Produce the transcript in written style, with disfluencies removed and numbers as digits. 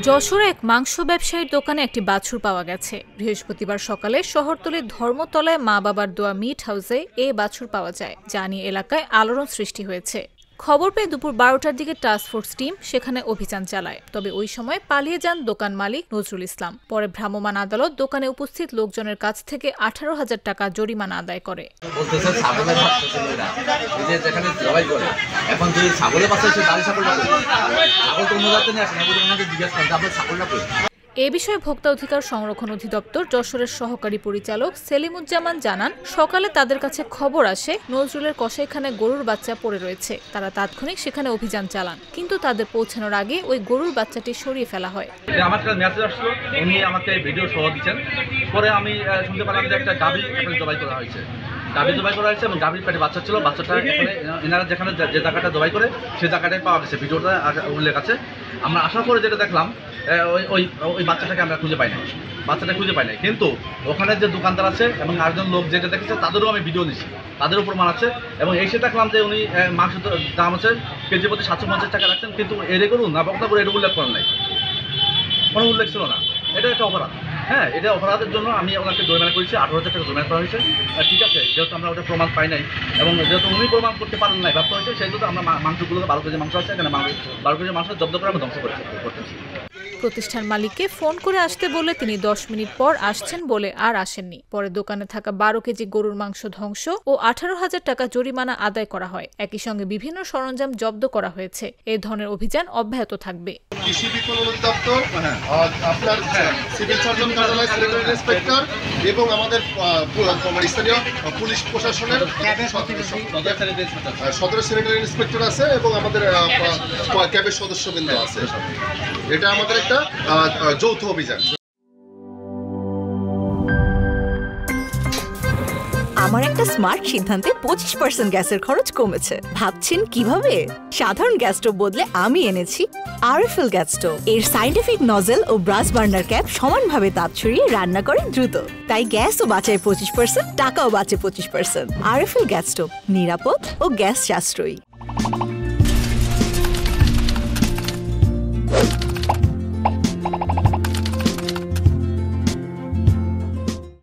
যশোরে এক মাংস ব্যবসায়ীর দোকানে একটি বাছুর পাওয়া গেছে। বৃহস্পতিবার সকালে শহরতলির ধর্মতলায় মা বাবার দোয়া মিট হাউসে এ বাছুর পাওয়া যায়, যা নিয়ে এলাকায় আলোড়ন সৃষ্টি হয়েছে। খবর পেয়ে দুপুর 12টার দিকে টাস্কফোর্স টিম সেখানে অভিযান চালায়। তবে ওই সময় পালিয়ে যান দোকান মালিক নজরুল ইসলাম। পরে ভ্রাম্যমাণ আদালত দোকানে উপস্থিত লোকজনের কাছ থেকে 18,000 টাকা জরিমানা আদায় করে। এ বিষয়ে ভোক্তা অধিকার সংরক্ষণ অধিদপ্তর যশোরের সহকারী পরিচালক সেলিমুজ্জামান জানান, সকালে তাদের কাছে খবর আসে নজরুলের কসাইখানায় গরুর বাচ্চা পড়ে রয়েছে। তারা তাৎক্ষণিক সেখানে অভিযান চালান, কিন্তু তাদের পৌঁছানোর আগে ওই গরুর বাচ্চাটি সরিয়ে ফেলা হয়। আমার কাছে মেসেজ আসলো, উনি আমাকে ভিডিও সহ দিচ্ছেন। পরে আমি শুনতে পেলাম যে একটা গাভী এখানে জবাই করা হয়েছে। গাভী জবাই করা হয়েছে এবং গাভীর পেটে বাচ্চা ছিল। বাচ্চাটা এখানে এনারা যেখানে যে জায়গাটা জবাই করে সেই জায়গাটায় পাওয়া গেছে, ভিডিওটা উল্লেখ আছে। আমরা আসার পরে যেটা দেখলাম, ওই বাচ্চাটাকে আমরা খুঁজে পাই নাই। কিন্তু ওখানে যে দোকানদার আছে এবং আরেকজন লোক যেটা দেখেছে তাদেরও আমি ভিডিও নিচ্ছি, তাদের উপর মান আছে। এবং এসে দেখলাম যে উনি মাংস দাম আছে কেজি প্রতি 750 টাকা রাখছেন, কিন্তু এরে করুন না বক্তা করে এটা উল্লেখ করেন নাই, কোনো উল্লেখ ছিল না। এটা একটা অপরাধ। হ্যাঁ, এটা অপরাধের জন্য আমি ওনাকে জরিমানা করেছি, 18,000 টাকা জরিমানা করা হয়েছে। ঠিক আছে, যেহেতু আমরা ওটা প্রমাণ পাই নাই এবং যেহেতু উনি প্রমাণ করতে পারেন নাই, ব্যর্থ হয়েছে, সেই জন্য আমরা মাংসগুলোকে 12 কেজি মাংস আছে, এখানে 12 কেজি মাংস জব্দ করে আমরা ধ্বংস করতেছি। প্রতিষ্ঠান মালিককে ফোন করে আসতে বলে তিনি 10 মিনিট পর আসছেন বলে আর আসেননি। পরে দোকানে থাকা 12 কেজি গরুর মাংস ধ্বংস ও 18,000 টাকা জরিমানা আদায় করা হয়। একই সঙ্গে বিভিন্ন সরঞ্জাম জব্দ করা হয়েছে। এই ধরনের অভিযান অব্যাহত থাকবে। কৃষি বিপণন দপ্তর, আপনার সিভিল সার্জন কার্যালয়, সেক্রেটারি ইন্সপেক্টর এবং আমাদের স্থানীয় পুলিশ প্রশাসনের সদর সেক্রেটারি ইন্সপেক্টর আছে এবং আমাদের ক্যাবের সদস্যবৃন্দ আছে। এটা আমাদের একটা যৌথ অভিযান। আমার একটা স্মার্ট সিদ্ধান্তে 25% গ্যাসের খরচ কমেছে। ভাবছেন কিভাবে? সাধারণ গ্যাস স্টোভ বদলে আমি এনেছি আরএফএল গ্যাস স্টোভ। এর সাইন্টিফিক নজল ও ব্রাস বার্নার ক্যাপ সমানভাবে তাপ ছড়িয়ে রান্না করে দ্রুত। তাই গ্যাসও বাঁচায় 25%, টাকাও বাঁচে 25%। আরএফএল গ্যাস স্টোভ নিরাপদ ও গ্যাস সাশ্রয়ী।